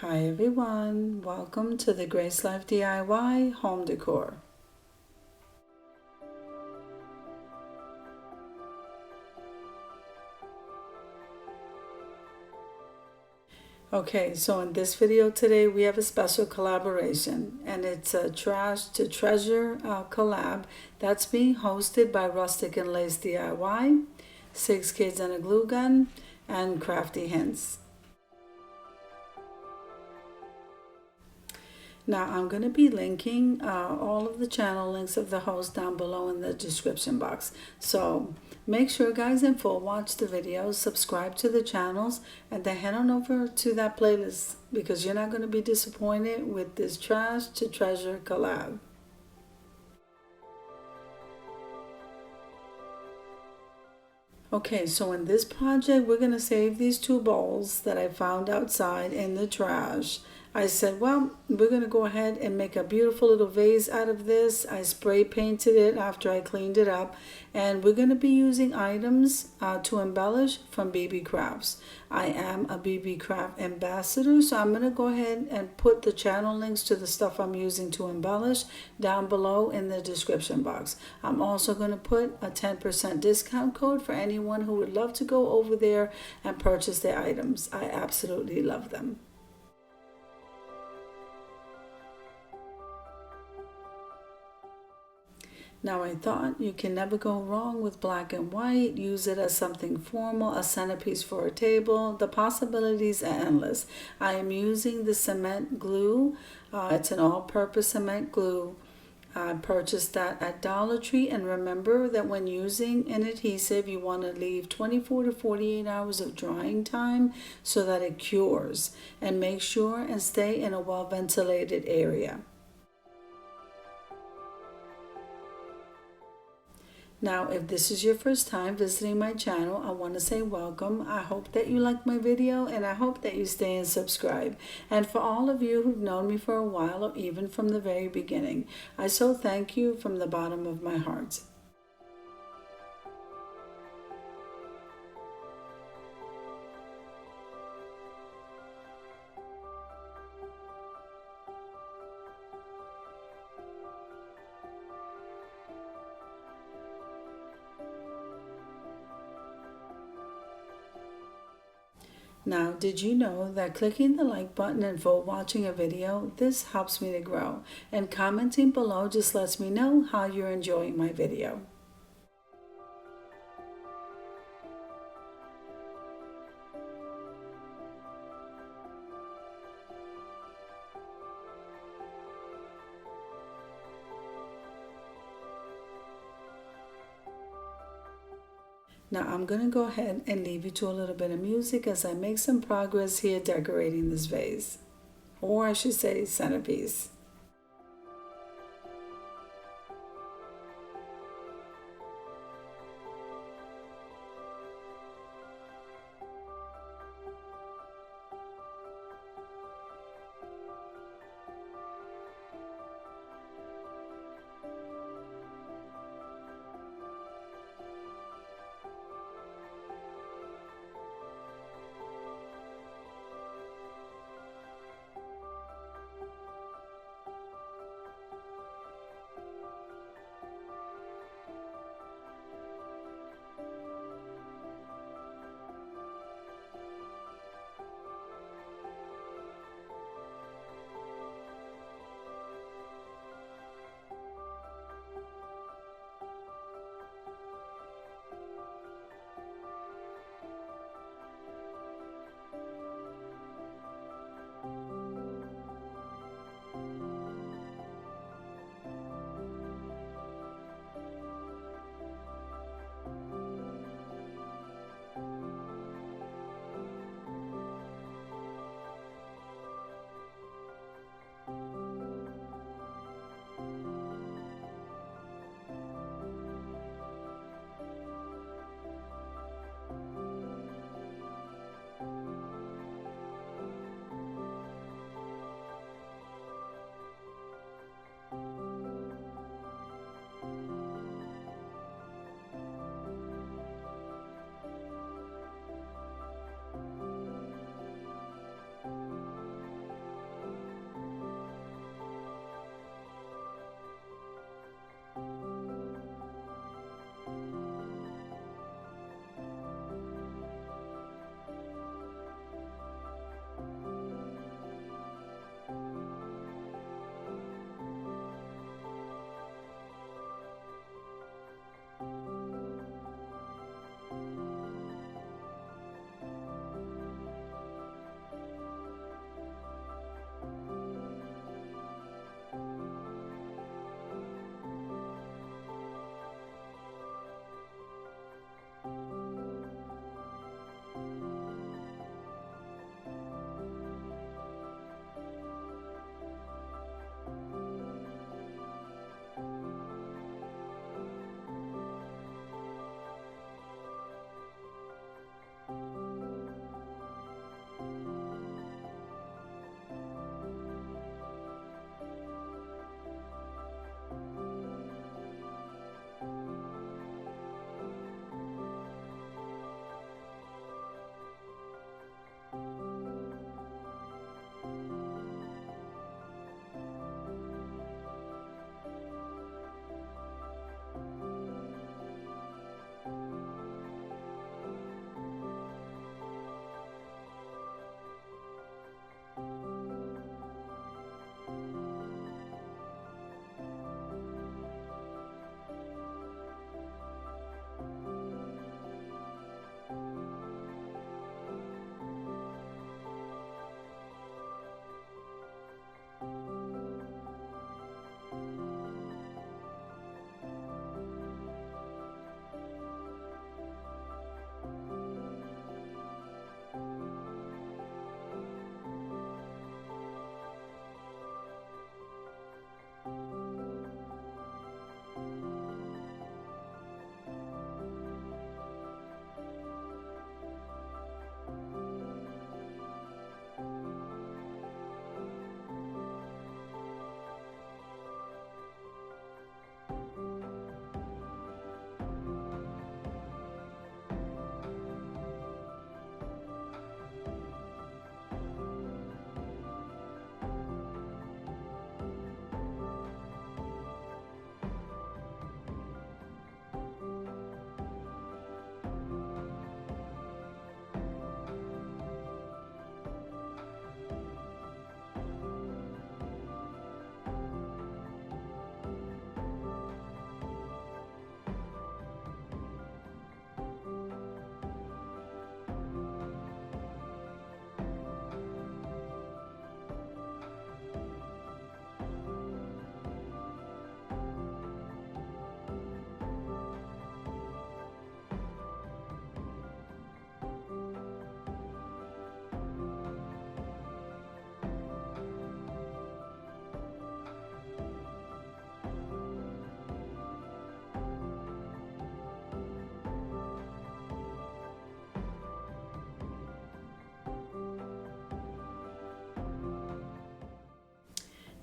Hi everyone, welcome to the Grace Life DIY Home Decor. Okay, so in this video today we have a special collaboration and it's a Trash to Treasure collab that's being hosted by Rustic and Lace DIY, 6 Kids and a Glue Gun, and Crafty Hints. Now I'm going to be linking all of the channel links of the host down below in the description box. So make sure guys in full watch the videos, subscribe to the channels, and then head on over to that playlist because you're not going to be disappointed with this Trash to Treasure collab. Okay, so in this project, we're going to save these 2 bowls that I found outside in the trash. I said, well, we're going to go ahead and make a beautiful little vase out of this. I spray painted it after I cleaned it up. And we're going to be using items to embellish from BB Crafts. I am a BB Craft ambassador, so I'm going to go ahead and put the channel links to the stuff I'm using to embellish down below in the description box. I'm also going to put a 10% discount code for anyone who would love to go over there and purchase their items. I absolutely love them. Now I thought you can never go wrong with black and white. Use it as something formal, a centerpiece for a table. The possibilities are endless. I am using the cement glue. It's an all-purpose cement glue. I purchased that at Dollar Tree, and remember that when using an adhesive you want to leave 24 to 48 hours of drying time so that it cures, and make sure and stay in a well-ventilated area. Now, if this is your first time visiting my channel, I want to say welcome. I hope that you like my video and I hope that you stay and subscribe. And for all of you who've known me for a while or even from the very beginning, I so thank you from the bottom of my heart. Now, did you know that clicking the like button and for watching a video, this helps me to grow, and commenting below just lets me know how you're enjoying my video. Now I'm going to go ahead and leave you to a little bit of music as I make some progress here decorating this vase, or I should say centerpiece.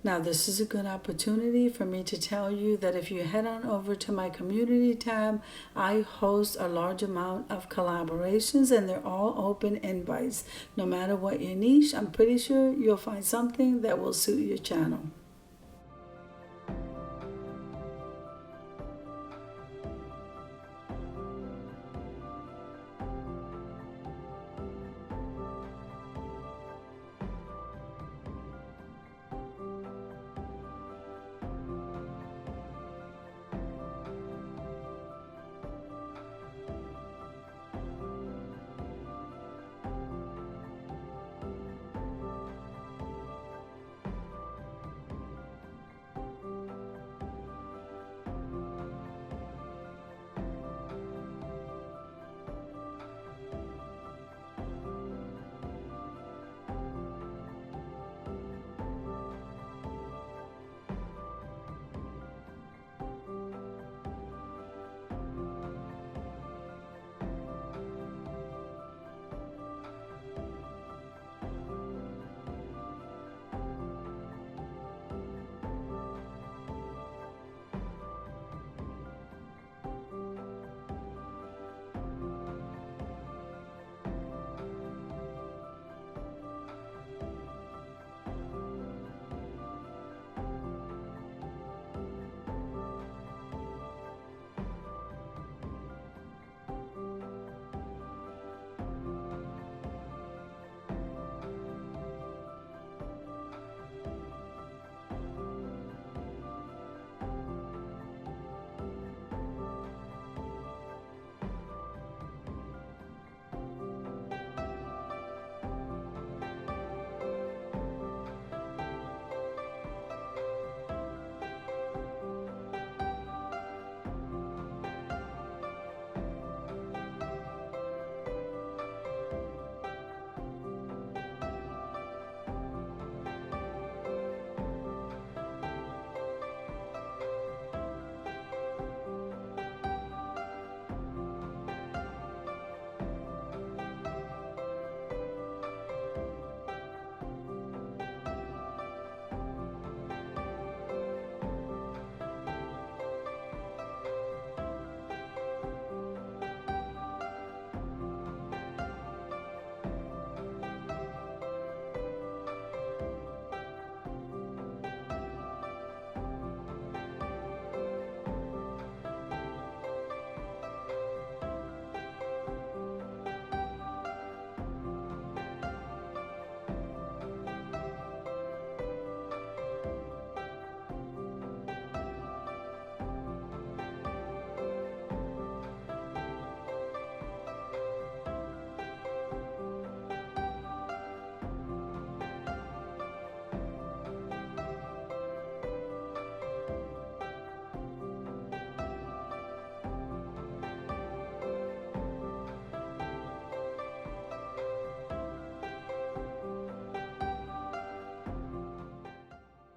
Now, this is a good opportunity for me to tell you that if you head on over to my community tab, I host a large amount of collaborations and they're all open invites. No matter what your niche, I'm pretty sure you'll find something that will suit your channel.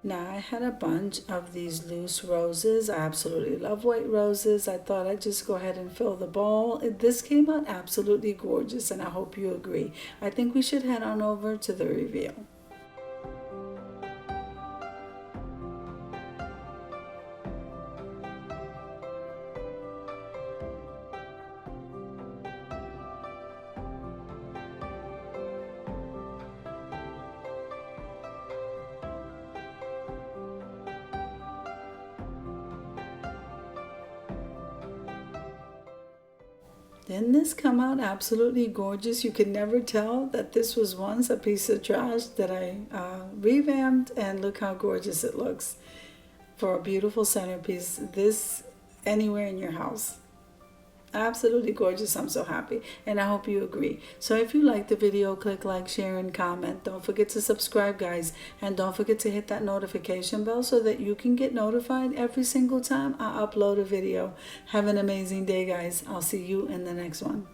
Now I had a bunch of these loose roses. I absolutely love white roses. I thought I'd just go ahead and fill the bowl. This came out absolutely gorgeous and I hope you agree. I think we should head on over to the reveal. Didn't this come out absolutely gorgeous? You could never tell that this was once a piece of trash that I revamped, and look how gorgeous it looks for a beautiful centerpiece. This anywhere in your house. Absolutely gorgeous. I'm so happy and I hope you agree. So if you like the video, click like, share, and comment. Don't forget to subscribe, guys, and don't forget to hit that notification bell so that you can get notified every single time I upload a video. Have an amazing day, guys. I'll see you in the next one.